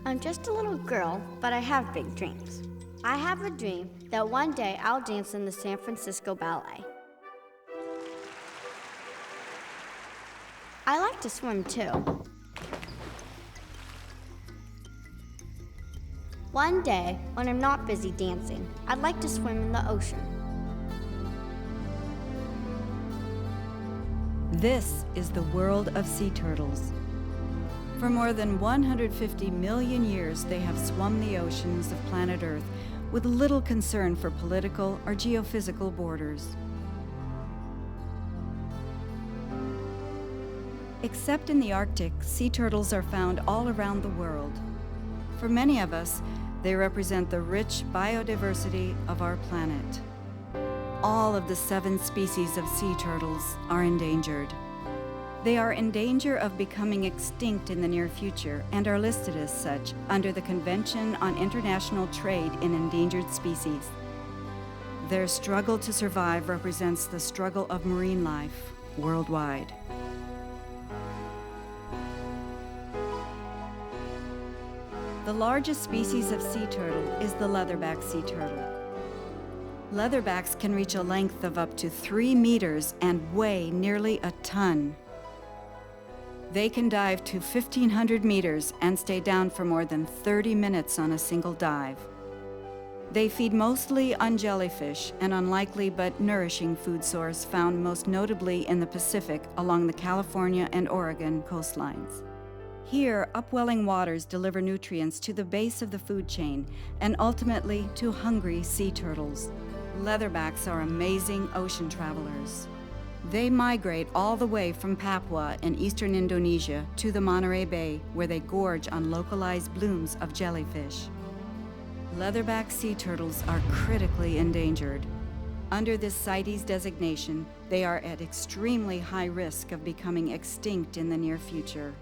I'm just a little girl, but I have big dreams. I have a dream that one day I'll dance in the San Francisco Ballet. I like to swim too. One day, when I'm not busy dancing, I'd like to swim in the ocean. This is the world of sea turtles. For more than 150 million years, they have swum the oceans of planet Earth with little concern for political or geophysical borders. Except in the Arctic, sea turtles are found all around the world. For many of us, they represent the rich biodiversity of our planet. All of the 7 species of sea turtles are endangered. They are in danger of becoming extinct in the near future and are listed as such under the Convention on International Trade in Endangered Species. Their struggle to survive represents the struggle of marine life worldwide. The largest species of sea turtle is the leatherback sea turtle. Leatherbacks can reach a length of up to 3 meters and weigh nearly a ton. They can dive to 1,500 meters and stay down for more than 30 minutes on a single dive. They feed mostly on jellyfish, an unlikely but nourishing food source found most notably in the Pacific along the California and Oregon coastlines. Here, upwelling waters deliver nutrients to the base of the food chain and ultimately to hungry sea turtles. Leatherbacks are amazing ocean travelers. They migrate all the way from Papua in eastern Indonesia to the Monterey Bay, where they gorge on localized blooms of jellyfish. Leatherback sea turtles are critically endangered. Under this CITES designation, they are at extremely high risk of becoming extinct in the near future.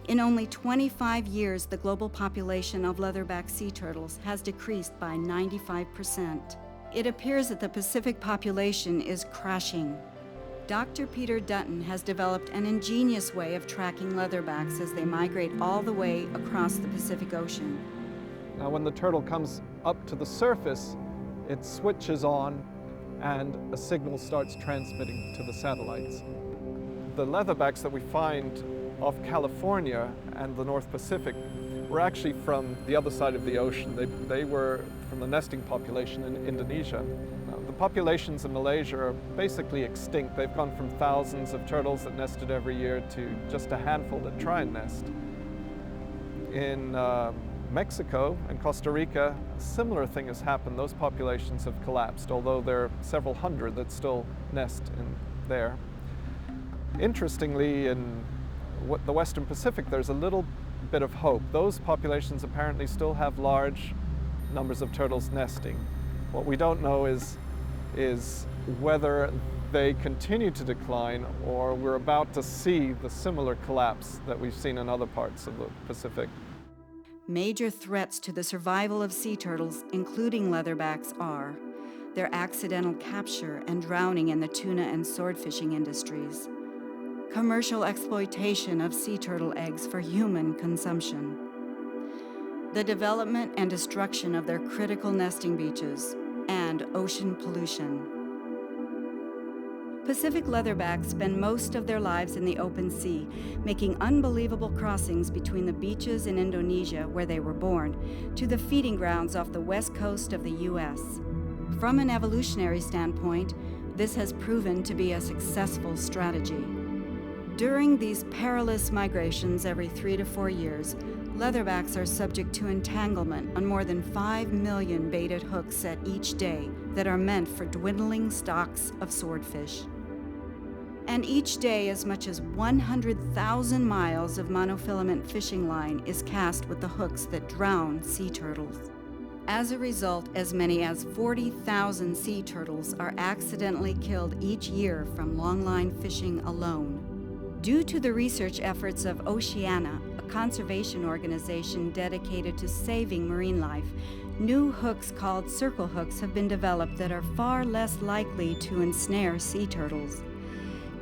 In only 25 years, the global population of leatherback sea turtles has decreased by 95%. It appears that the Pacific population is crashing. Dr. Peter Dutton has developed an ingenious way of tracking leatherbacks as they migrate all the way across the Pacific Ocean. Now, when the turtle comes up to the surface, it switches on and a signal starts transmitting to the satellites. The leatherbacks that we find off California and the North Pacific were actually from the other side of the ocean. They were from the nesting population in Indonesia. The populations in Malaysia are basically extinct. They've gone from thousands of turtles that nested every year to just a handful that try and nest. In Mexico and Costa Rica, a similar thing has happened. Those populations have collapsed, although there are several hundred that still nest in there. Interestingly, in the Western Pacific, there's a little bit of hope. Those populations apparently still have large numbers of turtles nesting. What we don't know is whether they continue to decline or we're about to see the similar collapse that we've seen in other parts of the Pacific. Major threats to the survival of sea turtles, including leatherbacks, are their accidental capture and drowning in the tuna and swordfishing industries, commercial exploitation of sea turtle eggs for human consumption, the development and destruction of their critical nesting beaches, and ocean pollution. Pacific leatherbacks spend most of their lives in the open sea, making unbelievable crossings between the beaches in Indonesia, where they were born, to the feeding grounds off the west coast of the U.S. From an evolutionary standpoint, this has proven to be a successful strategy. During these perilous migrations every 3 to 4 years, leatherbacks are subject to entanglement on more than 5 million baited hooks set each day that are meant for dwindling stocks of swordfish. And each day, as much as 100,000 miles of monofilament fishing line is cast with the hooks that drown sea turtles. As a result, as many as 40,000 sea turtles are accidentally killed each year from longline fishing alone. Due to the research efforts of Oceana, a conservation organization dedicated to saving marine life, new hooks called circle hooks have been developed that are far less likely to ensnare sea turtles.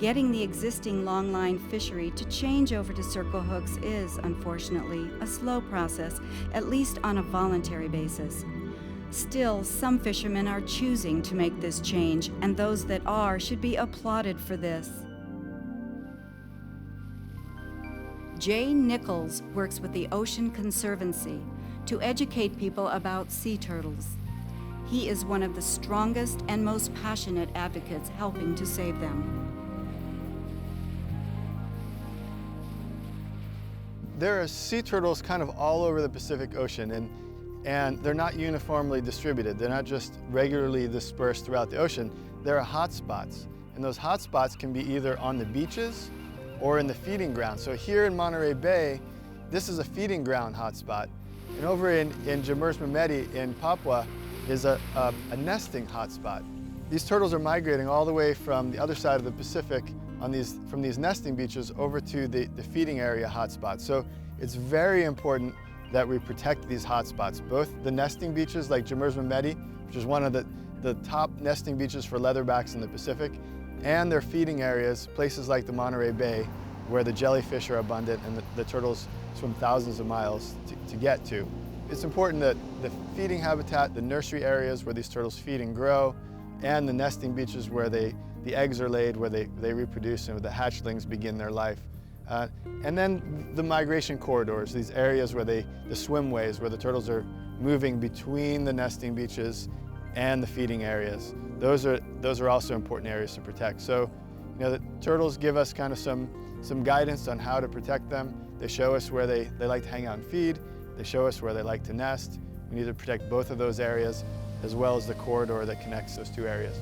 Getting the existing longline fishery to change over to circle hooks is, unfortunately, a slow process, at least on a voluntary basis. Still, some fishermen are choosing to make this change, and those that are should be applauded for this. Jay Nichols works with the Ocean Conservancy to educate people about sea turtles. He is one of the strongest and most passionate advocates helping to save them. There are sea turtles kind of all over the Pacific Ocean, and they're not uniformly distributed. They're not just regularly dispersed throughout the ocean. There are hotspots, and those hotspots can be either on the beaches or in the feeding grounds. So here in Monterey Bay, this is a feeding ground hotspot. And over in Jamersmameti in Papua is a nesting hotspot. These turtles are migrating all the way from the other side of the Pacific from these nesting beaches over to the feeding area hotspots. So it's very important that we protect these hotspots, both the nesting beaches like Jamersmameti, which is one of the top nesting beaches for leatherbacks in the Pacific, and their feeding areas, places like the Monterey Bay, where the jellyfish are abundant and the turtles swim thousands of miles to get to. It's important that the feeding habitat, the nursery areas where these turtles feed and grow, and the nesting beaches where the eggs are laid, where they reproduce and where the hatchlings begin their life. And then the migration corridors, these areas where the swimways, where the turtles are moving between the nesting beaches and the feeding areas. Those are also important areas to protect. So, you know, the turtles give us kind of some guidance on how to protect them. They show us where they like to hang out and feed. They show us where they like to nest. We need to protect both of those areas, as well as the corridor that connects those two areas.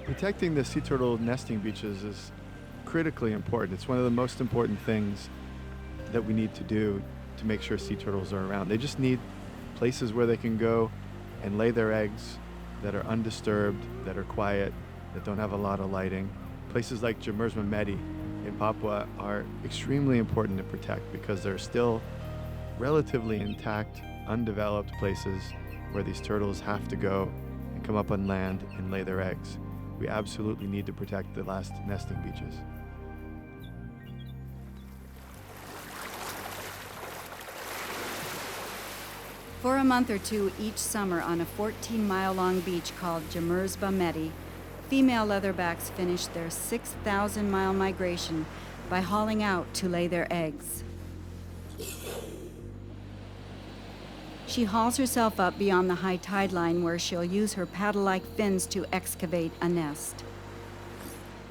Protecting the sea turtle nesting beaches is critically important. It's one of the most important things that we need to do to make sure sea turtles are around. They just need places where they can go and lay their eggs that are undisturbed, that are quiet, that don't have a lot of lighting. Places like Jamersmameti in Papua are extremely important to protect because they're still relatively intact, undeveloped places where these turtles have to go and come up on land and lay their eggs. We absolutely need to protect the last nesting beaches. For a month or two each summer on a 14-mile-long beach called Jamersmameti, female leatherbacks finish their 6,000-mile migration by hauling out to lay their eggs. She hauls herself up beyond the high tide line where she'll use her paddle-like fins to excavate a nest.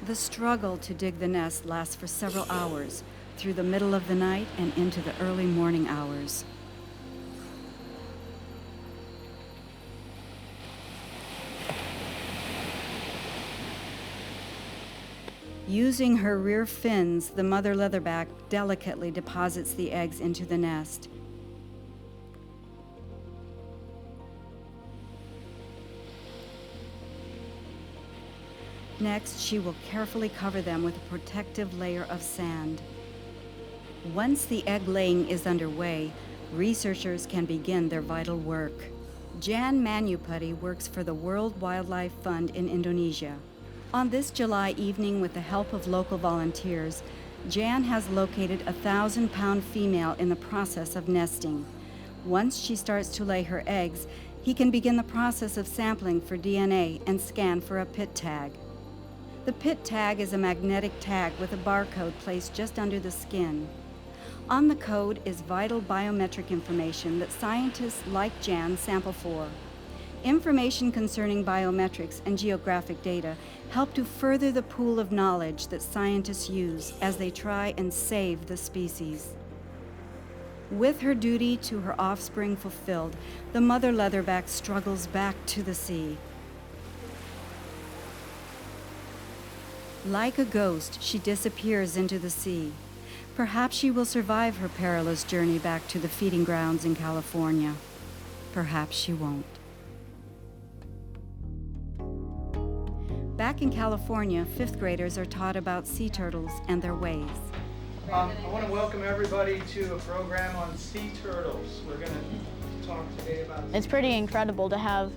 The struggle to dig the nest lasts for several hours, through the middle of the night and into the early morning hours. Using her rear fins, the mother leatherback delicately deposits the eggs into the nest. Next, she will carefully cover them with a protective layer of sand. Once the egg laying is underway, researchers can begin their vital work. Jan Manuputty works for the World Wildlife Fund in Indonesia. On this July evening, with the help of local volunteers, Jan has located a 1,000-pound female in the process of nesting. Once she starts to lay her eggs, he can begin the process of sampling for DNA and scan for a pit tag. The pit tag is a magnetic tag with a barcode placed just under the skin. On the code is vital biometric information that scientists like Jan sample for. Information concerning biometrics and geographic data help to further the pool of knowledge that scientists use as they try and save the species. With her duty to her offspring fulfilled, the mother leatherback struggles back to the sea. Like a ghost, she disappears into the sea. Perhaps she will survive her perilous journey back to the feeding grounds in California. Perhaps she won't. Back in California, 5th graders are taught about sea turtles and their ways. I want to welcome everybody to a program on sea turtles. We're going to talk today about... It's pretty incredible to have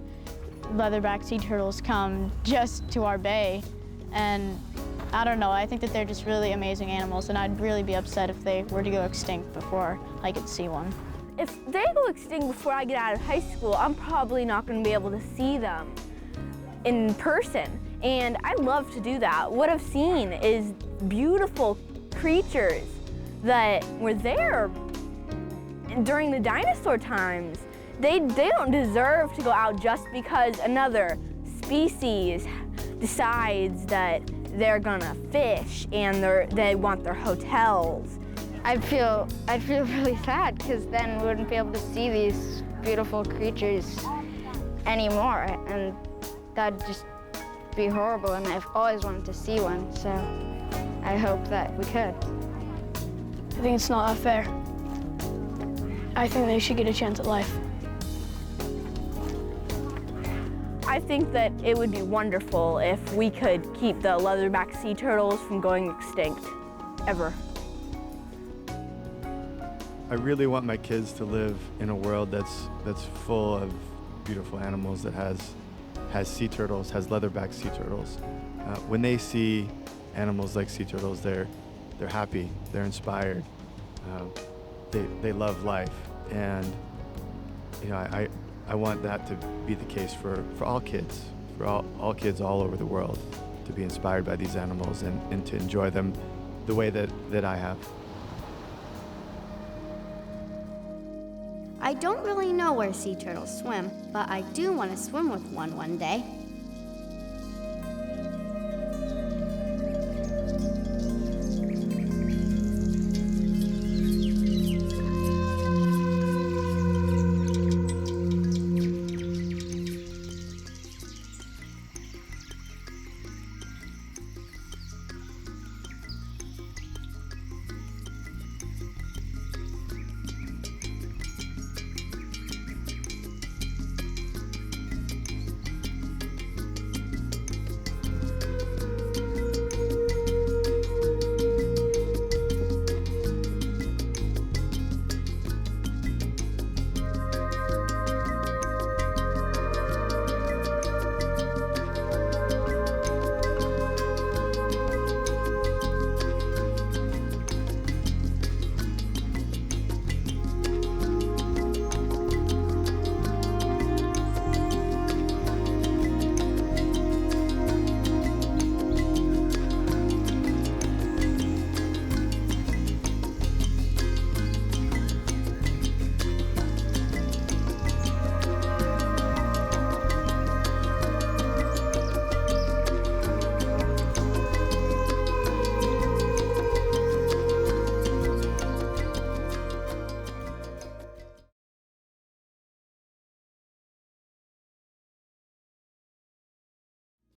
leatherback sea turtles come just to our bay, and I don't know, I think that they're just really amazing animals, and I'd really be upset if they were to go extinct before I could see one. If they go extinct before I get out of high school, I'm probably not going to be able to see them in person, and I'd love to do that. What I've seen is beautiful creatures that were there during the dinosaur times. They don't deserve to go out just because another species decides that they're gonna fish and they want their hotels. I'd feel really sad, because then we wouldn't be able to see these beautiful creatures anymore, and that'd just be horrible, and I've always wanted to see one, so I hope that we could. I think it's not that fair. I think they should get a chance at life. I think that it would be wonderful if we could keep the leatherback sea turtles from going extinct, ever. I really want my kids to live in a world that's full of beautiful animals, that has sea turtles, has leatherback sea turtles. When they see animals like sea turtles, they're happy, they're inspired, they love life, and I want that to be the case for all kids, for all kids all over the world, to be inspired by these animals and to enjoy them the way that I have. I don't really know where sea turtles swim, but I do want to swim with one day.